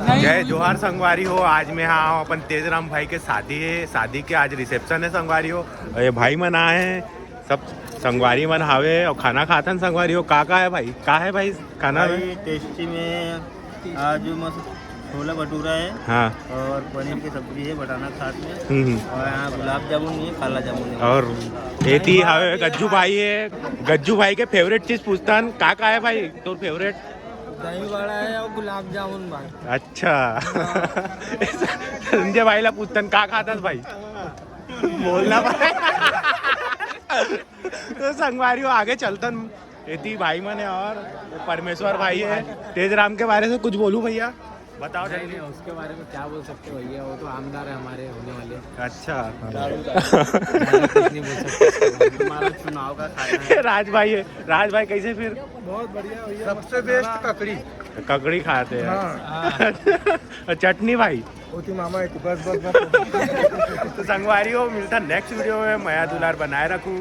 जय जोहार संगवारी हो। आज मैं यहाँ हूँ अपन तेजराम भाई के शादी है। शादी के आज रिसेप्शन है संगवारी हो। और ये भाई मन आए हैं, सब संगवारी मन हावे और खाना खातन संगवारी हो। का है भाई, का है भाई खाना में? भाई टेस्टी में आज मस्त छोला भटूरा है। हाँ। और पनीर की सब्जी है, बटाना साथ में। हम्म। और यहाँ गुलाब जामुन है, काला जामुन है। और एती हावे गज्जू भाई है। गज्जू भाई के फेवरेट चीज पूछतन का है भाई तोर फेवरेट? दही वड़ा है और गुलाब जामुन भाई। अच्छा। संजय भाईला पूछतन का खातात भाई? बोलना भाई। तो संगवारी हो आगे चलतन। एती भाई मन है और परमेश्वर भाई है। तेजराम के बारे में कुछ बोलूं भैया? बताओ नहीं जल्दी। नहीं, उसके बारे में क्या बोल सकते भैया, वो तो आमदार है हमारे होने वाले। अच्छा। कुछ नहीं बोल सकते। हमारा चुनाव का खाना है। राज भाई है। राज भाई कैसे फिर? बहुत बढ़िया भैया, सबसे बेस्ट ककड़ी ककड़ी खाते हैं। चटनी भाई। होती मामा है, बस बस बस। तो संगवारी हो मिलता नेक्स्ट वीडियो में। मया दुलार बनाए रखूँ।